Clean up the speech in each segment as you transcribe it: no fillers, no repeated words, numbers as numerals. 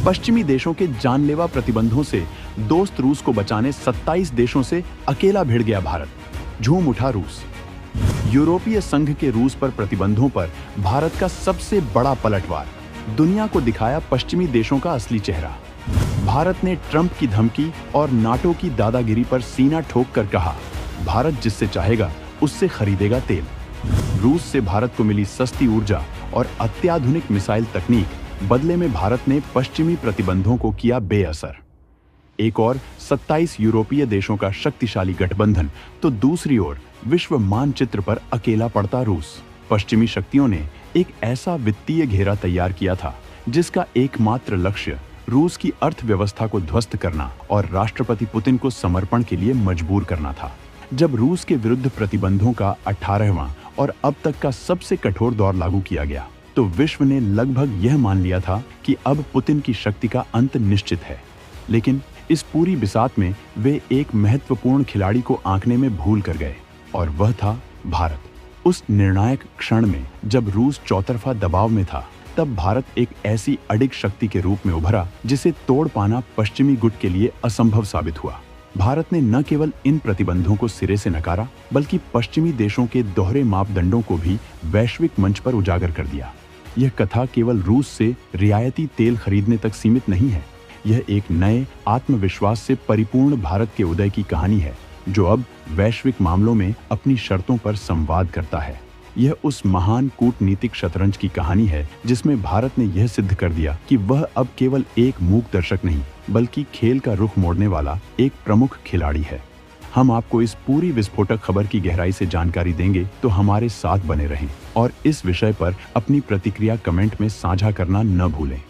पश्चिमी देशों के जानलेवा प्रतिबंधों से दोस्त रूस को बचाने 27 देशों से अकेला भिड़ गया भारत। झूम उठा रूस। यूरोपीय संघ के रूस पर प्रतिबंधों पर भारत का सबसे बड़ा पलटवार। दुनिया को दिखाया पश्चिमी देशों का असली चेहरा। भारत ने ट्रंप की धमकी और नाटो की दादागिरी पर सीना ठोक कर कहा, भारत जिससे चाहेगा उससे खरीदेगा तेल। रूस से भारत को मिली सस्ती ऊर्जा और अत्याधुनिक मिसाइल तकनीक, बदले में भारत ने पश्चिमी प्रतिबंधों को किया बेअसर। एक और 27 यूरोपीय देशों का शक्तिशाली गठबंधन, तो दूसरी ओर विश्व मानचित्र पर अकेला पड़ता रूस। पश्चिमी शक्तियों ने एक ऐसा वित्तीय घेरा तैयार किया था जिसका एकमात्र लक्ष्य रूस की अर्थव्यवस्था को ध्वस्त करना और राष्ट्रपति पुतिन को समर्पण के लिए मजबूर करना था। जब रूस के विरुद्ध प्रतिबंधों का 18वां और अब तक का सबसे कठोर दौर लागू किया गया, तो विश्व ने लगभग यह मान लिया था कि अब पुतिन की शक्ति का अंत निश्चित है। लेकिन इस पूरी बिसात में वे एक महत्वपूर्ण खिलाड़ी को आंकने में भूल कर गए, और वह था भारत। उस निर्णायक क्षण में जब रूस चौतरफा दबाव में था, तब भारत एक ऐसी अडिग शक्ति के रूप में उभरा जिसे तोड़ पाना पश्चिमी गुट के लिए असंभव साबित हुआ। भारत ने न केवल इन प्रतिबंधों को सिरे से नकारा, बल्कि पश्चिमी देशों के दोहरे मापदंडों को भी वैश्विक मंच पर उजागर कर दिया। यह कथा केवल रूस से रियायती तेल खरीदने तक सीमित नहीं है। यह एक नए आत्मविश्वास से परिपूर्ण भारत के उदय की कहानी है, जो अब वैश्विक मामलों में अपनी शर्तों पर संवाद करता है। यह उस महान कूटनीतिक शतरंज की कहानी है जिसमें भारत ने यह सिद्ध कर दिया कि वह अब केवल एक मूक दर्शक नहीं, बल्कि खेल का रुख मोड़ने वाला एक प्रमुख खिलाड़ी है। हम आपको इस पूरी विस्फोटक खबर की गहराई से जानकारी देंगे, तो हमारे साथ बने रहें और इस विषय पर अपनी प्रतिक्रिया कमेंट में साझा करना न भूलें।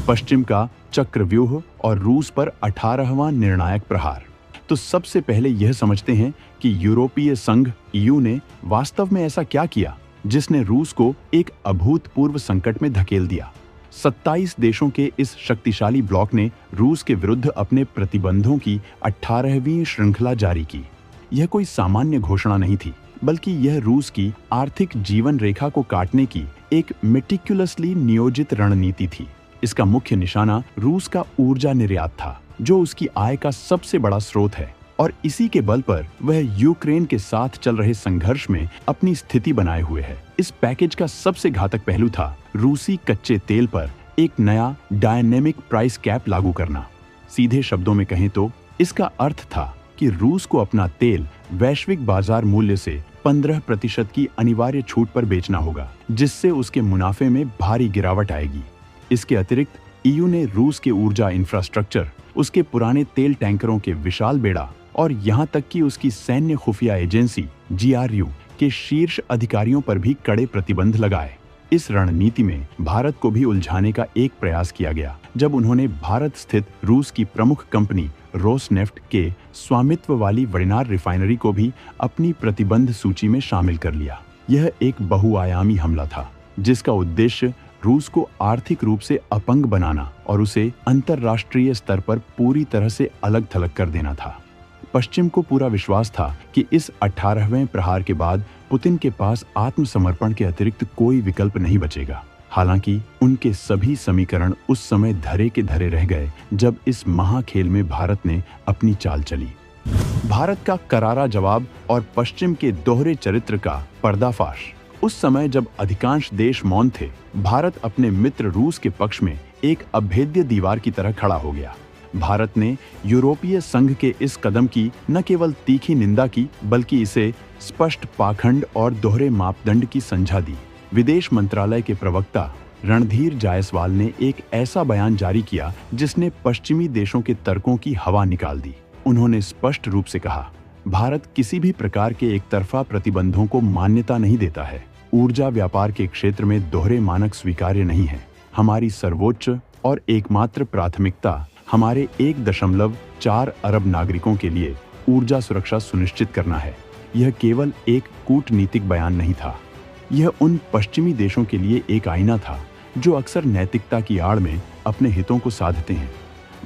पश्चिम का चक्रव्यूह और रूस पर 18वां निर्णायक प्रहार। तो सबसे पहले यह समझते हैं कि यूरोपीय संघ EU ने वास्तव में ऐसा क्या किया जिसने रूस को एक अभूतपूर्व संकट में धकेल दिया। 27 देशों के इस शक्तिशाली ब्लॉक ने रूस के विरुद्ध अपने प्रतिबंधों की 18वीं श्रृंखला जारी की। यह कोई सामान्य घोषणा नहीं थी, बल्कि यह रूस की आर्थिक जीवन रेखा को काटने की एक मेटिकुलसली नियोजित रणनीति थी। इसका मुख्य निशाना रूस का ऊर्जा निर्यात था, जो उसकी आय का सबसे बड़ा स्रोत है, और इसी के बल पर वह यूक्रेन के साथ चल रहे संघर्ष में अपनी स्थिति बनाए हुए है। इस पैकेज का सबसे घातक पहलू था रूसी कच्चे तेल पर एक नया डायनेमिक प्राइस कैप लागू करना। सीधे शब्दों में कहें तो इसका अर्थ था कि रूस को अपना तेल वैश्विक बाजार मूल्य से 15% की अनिवार्य छूट पर बेचना होगा, जिससे उसके मुनाफे में भारी गिरावट आएगी। इसके अतिरिक्त EU ने रूस के ऊर्जा इंफ्रास्ट्रक्चर, उसके पुराने तेल टैंकरों के विशाल बेड़ा और यहाँ तक कि उसकी सैन्य खुफिया एजेंसी GRU के शीर्ष अधिकारियों पर भी कड़े प्रतिबंध लगाए। इस रणनीति में भारत को भी उलझाने का एक प्रयास किया गया, जब उन्होंने भारत स्थित रूस की प्रमुख कंपनी रोसनेफ्ट के स्वामित्व वाली वडिनार रिफाइनरी को भी अपनी प्रतिबंध सूची में शामिल कर लिया। यह एक बहुआयामी हमला था, जिसका उद्देश्य रूस को आर्थिक रूप से अपंग बनाना और उसे अंतर्राष्ट्रीय स्तर पर पूरी तरह से अलग थलग कर देना था। पश्चिम को पूरा विश्वास था कि इस 18वें प्रहार के बाद पुतिन के पास आत्मसमर्पण के अतिरिक्त कोई विकल्प नहीं बचेगा। हालांकि उनके सभी समीकरण उस समय धरे के धरे रह गए जब इस महाखेल में भारत ने अपनी चाल चली। भारत का करारा जवाब और पश्चिम के दोहरे चरित्र का पर्दाफाश। उस समय जब अधिकांश देश मौन थे, भारत अपने मित्र रूस के पक्ष में एक अभेद्य दीवार की तरह खड़ा हो गया। भारत ने यूरोपीय संघ के इस कदम की न केवल तीखी निंदा की, बल्कि इसे स्पष्ट पाखंड और दोहरे मापदंड की संज्ञा दी। विदेश मंत्रालय के प्रवक्ता रणधीर जायसवाल ने एक ऐसा बयान जारी किया जिसने पश्चिमी देशों के तर्कों की हवा निकाल दी। उन्होंने स्पष्ट रूप से कहा, भारत किसी भी प्रकार के एकतरफा प्रतिबंधों को मान्यता नहीं देता है। ऊर्जा व्यापार के क्षेत्र में दोहरे मानक स्वीकार्य नहीं है। हमारी सर्वोच्च और एकमात्र प्राथमिकता हमारे 1.4 अरब नागरिकों के लिए ऊर्जा सुरक्षा सुनिश्चित करना है। यह केवल एक कूटनीतिक बयान नहीं था, यह उन पश्चिमी देशों के लिए एक आईना था जो अक्सर नैतिकता की आड़ में अपने हितों को साधते हैं।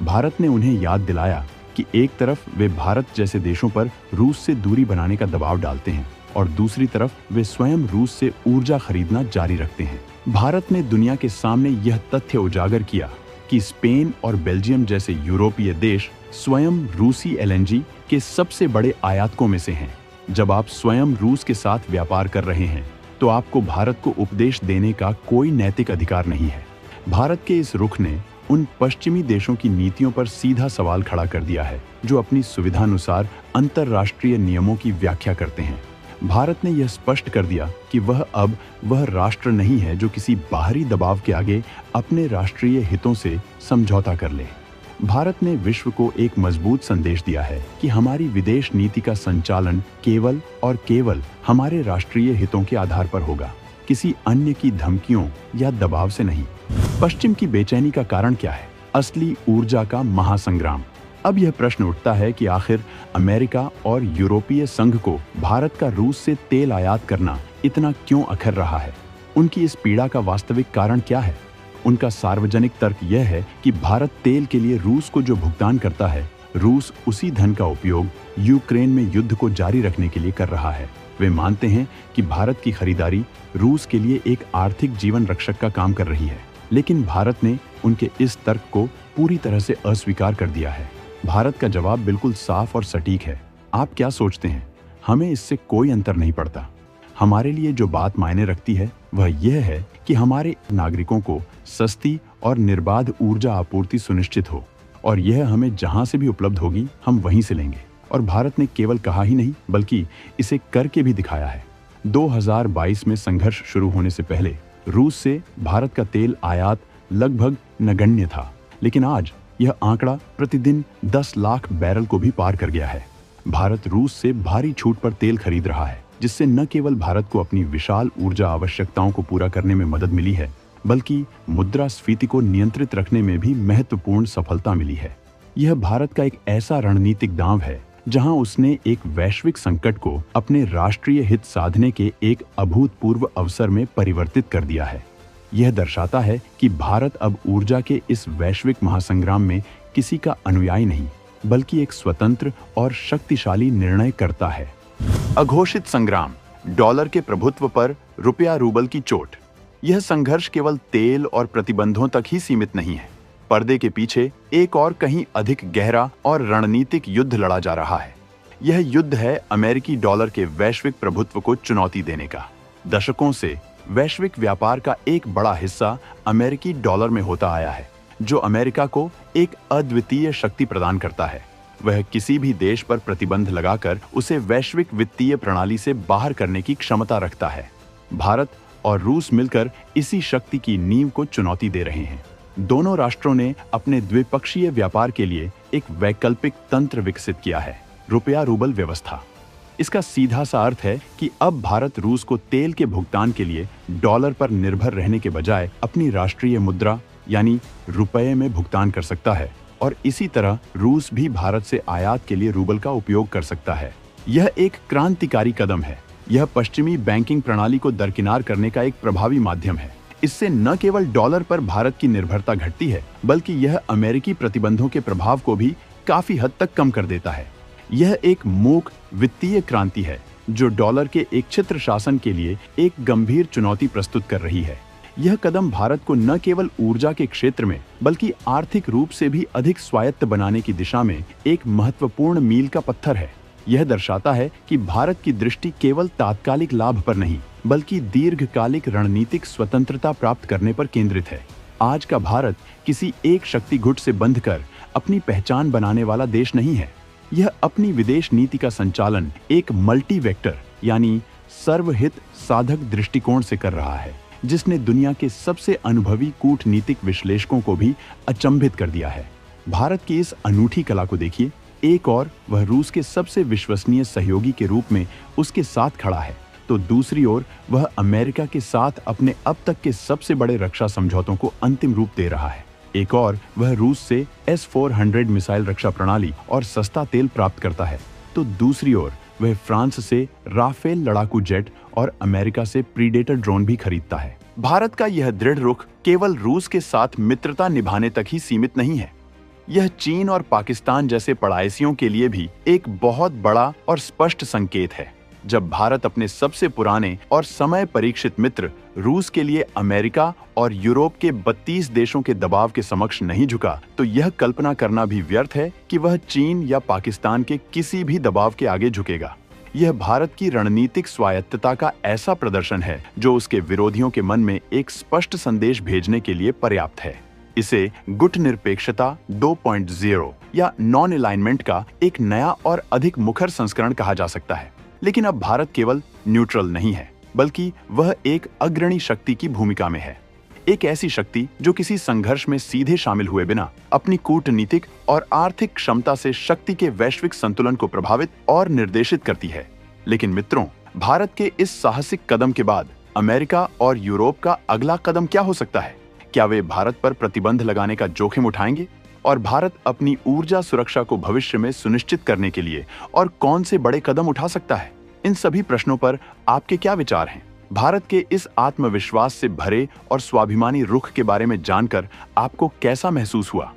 भारत ने उन्हें याद दिलाया कि एक तरफ वे भारत जैसे देशों पर रूस से दूरी बनाने का दबाव डालते हैं और दूसरी तरफ वे स्वयं रूस से ऊर्जा खरीदना जारी रखते हैं। भारत ने दुनिया के सामने यह तथ्य उजागर किया कि स्पेन और बेल्जियम जैसे यूरोपीय देश स्वयं रूसी एलएनजी के सबसे बड़े आयातकों में से हैं। जब आप स्वयं रूस के साथ व्यापार कर रहे हैं, तो आपको भारत को उपदेश देने का कोई नैतिक अधिकार नहीं है। भारत के इस रुख ने उन पश्चिमी देशों की नीतियों पर सीधा सवाल खड़ा कर दिया है, जो अपनी सुविधानुसार अंतर्राष्ट्रीय नियमों की व्याख्या करते हैं। भारत ने यह स्पष्ट कर दिया कि वह राष्ट्र नहीं है जो किसी बाहरी दबाव के आगे अपने राष्ट्रीय हितों से समझौता कर ले। भारत ने विश्व को एक मजबूत संदेश दिया है कि हमारी विदेश नीति का संचालन केवल और केवल हमारे राष्ट्रीय हितों के आधार पर होगा, किसी अन्य की धमकियों या दबाव से नहीं। पश्चिम की बेचैनी का कारण क्या है? असली ऊर्जा का महासंग्राम। अब यह प्रश्न उठता है कि आखिर अमेरिका और यूरोपीय संघ को भारत का रूस से तेल आयात करना इतना क्यों अखर रहा है? उनकी इस पीड़ा का वास्तविक कारण क्या है? उनका सार्वजनिक तर्क यह है कि भारत तेल के लिए रूस को जो भुगतान करता है, रूस उसी धन का उपयोग यूक्रेन में युद्ध को जारी रखने के लिए कर रहा है। वे मानते हैं कि भारत की खरीदारी रूस के लिए एक आर्थिक जीवन रक्षक का काम कर रही है, लेकिन भारत ने उनके इस तर्क को पूरी तरह से अस्वीकार कर दिया है। भारत का जवाब बिल्कुल साफ और सटीक है। आप क्या सोचते हैं? हमें इससे कोई अंतर नहीं पड़ता। हमारे लिए जो बात मायने रखती है वह यह है कि हमारे नागरिकों को सस्ती और निर्बाध ऊर्जा आपूर्ति सुनिश्चित हो, और यह हमें जहां से भी उपलब्ध होगी हम वहीं से लेंगे। और भारत ने केवल कहा ही नहीं, बल्कि इसे करके भी दिखाया है। 2022 में संघर्ष शुरू होने से पहले रूस से भारत का तेल आयात लगभग नगण्य था, लेकिन आज यह आंकड़ा प्रतिदिन 10 लाख बैरल को भी पार कर गया है। भारत रूस से भारी छूट पर तेल खरीद रहा है, जिससे न केवल भारत को अपनी विशाल ऊर्जा आवश्यकताओं को पूरा करने में मदद मिली है, बल्कि मुद्रास्फीति को नियंत्रित रखने में भी महत्वपूर्ण सफलता मिली है। यह भारत का एक ऐसा रणनीतिक दांव है जहां उसने एक वैश्विक संकट को अपने राष्ट्रीय हित साधने के एक अभूतपूर्व अवसर में परिवर्तित कर दिया है। यह दर्शाता है कि भारत अब ऊर्जा के इस वैश्विक महासंग्राम में किसी का अनुयायी नहीं, बल्कि एक स्वतंत्र और शक्तिशाली निर्णय करता है। अघोषित संग्राम, डॉलर के प्रभुत्व पर रुपया रूबल की चोट। यह संघर्ष केवल तेल और प्रतिबंधों तक ही सीमित नहीं है। पर्दे के पीछे एक और कहीं अधिक गहरा और रणनीतिक युद्ध लड़ा जा रहा है। यह युद्ध है अमेरिकी डॉलर के वैश्विक प्रभुत्व को चुनौती देने का। दशकों से वैश्विक व्यापार का एक बड़ा हिस्सा अमेरिकी डॉलर में होता आया है, जो अमेरिका को एक अद्वितीय शक्ति प्रदान करता है। वह किसी भी देश पर प्रतिबंध लगाकर उसे वैश्विक वित्तीय प्रणाली से बाहर करने की क्षमता रखता है। भारत और रूस मिलकर इसी शक्ति की नींव को चुनौती दे रहे हैं। दोनों राष्ट्रों ने अपने द्विपक्षीय व्यापार के लिए एक वैकल्पिक तंत्र विकसित किया है, रुपया रूबल व्यवस्था। इसका सीधा सा अर्थ है कि अब भारत रूस को तेल के भुगतान के लिए डॉलर पर निर्भर रहने के बजाय अपनी राष्ट्रीय मुद्रा यानी रुपये में भुगतान कर सकता है, और इसी तरह रूस भी भारत से आयात के लिए रूबल का उपयोग कर सकता है। यह एक क्रांतिकारी कदम है। यह पश्चिमी बैंकिंग प्रणाली को दरकिनार करने का एक प्रभावी माध्यम है। इससे न केवल डॉलर पर भारत की निर्भरता घटती है, बल्कि यह अमेरिकी प्रतिबंधों के प्रभाव को भी काफी हद तक कम कर देता है। यह एक मूक वित्तीय क्रांति है जो डॉलर के एक छित्र शासन के लिए एक गंभीर चुनौती प्रस्तुत कर रही है। यह कदम भारत को न केवल ऊर्जा के क्षेत्र में, बल्कि आर्थिक रूप से भी अधिक स्वायत्त बनाने की दिशा में एक महत्वपूर्ण मील का पत्थर है। यह दर्शाता है कि भारत की दृष्टि केवल तात्कालिक लाभ पर नहीं, बल्कि दीर्घकालिक रणनीतिक स्वतंत्रता प्राप्त करने पर केंद्रित है। आज का भारत किसी एक शक्ति गुट से बंधकर अपनी पहचान बनाने वाला देश नहीं है। यह अपनी विदेश नीति का संचालन एक मल्टी वेक्टर यानी सर्वहित साधक दृष्टिकोण से कर रहा है, जिसने दुनिया के सबसे अनुभवी कूटनीतिक विश्लेषकों को भी अचंभित कर दिया है। भारत की इस अनूठी कला को देखिए। एक और वह रूस के सबसे विश्वसनीय सहयोगी के रूप में उसके साथ खड़ा है, तो दूसरी ओर वह अमेरिका के साथ अपने अब तक के सबसे बड़े रक्षा समझौतों को अंतिम रूप दे रहा है। एक और वह रूस से S-400 मिसाइल रक्षा प्रणाली और सस्ता तेल प्राप्त करता है, तो दूसरी ओर वह फ्रांस से राफेल लड़ाकू जेट और अमेरिका से प्रीडेटर ड्रोन भी खरीदता है। भारत का यह दृढ़ रुख केवल रूस के साथ मित्रता निभाने तक ही सीमित नहीं है। यह चीन और पाकिस्तान जैसे पड़ायसियों के लिए भी एक बहुत बड़ा और स्पष्ट संकेत है। जब भारत अपने सबसे पुराने और समय परीक्षित मित्र रूस के लिए अमेरिका और यूरोप के 32 देशों के दबाव के समक्ष नहीं झुका, तो यह कल्पना करना भी व्यर्थ है कि वह चीन या पाकिस्तान के किसी भी दबाव के आगे झुकेगा। यह भारत की रणनीतिक स्वायत्तता का ऐसा प्रदर्शन है जो उसके विरोधियों के मन में एक स्पष्ट संदेश भेजने के लिए पर्याप्त है। इसे गुटनिरपेक्षता 2.0 या नॉन अलाइनमेंट का एक नया और अधिक मुखर संस्करण कहा जा सकता है। लेकिन अब भारत केवल न्यूट्रल नहीं है, बल्कि वह एक अग्रणी शक्ति की भूमिका में है। एक ऐसी शक्ति जो किसी संघर्ष में सीधे शामिल हुए बिना अपनी कूटनीतिक और आर्थिक क्षमता से शक्ति के वैश्विक संतुलन को प्रभावित और निर्देशित करती है। लेकिन मित्रों, भारत के इस साहसिक कदम के बाद अमेरिका और यूरोप का अगला कदम क्या हो सकता है? क्या वे भारत पर प्रतिबंध लगाने का जोखिम उठाएंगे? और भारत अपनी ऊर्जा सुरक्षा को भविष्य में सुनिश्चित करने के लिए और कौन से बड़े कदम उठा सकता है? इन सभी प्रश्नों पर आपके क्या विचार हैं? भारत के इस आत्मविश्वास से भरे और स्वाभिमानी रुख के बारे में जानकर आपको कैसा महसूस हुआ?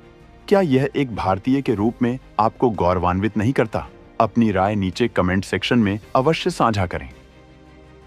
क्या यह एक भारतीय के रूप में आपको गौरवान्वित नहीं करता? अपनी राय नीचे कमेंट सेक्शन में अवश्य साझा करें।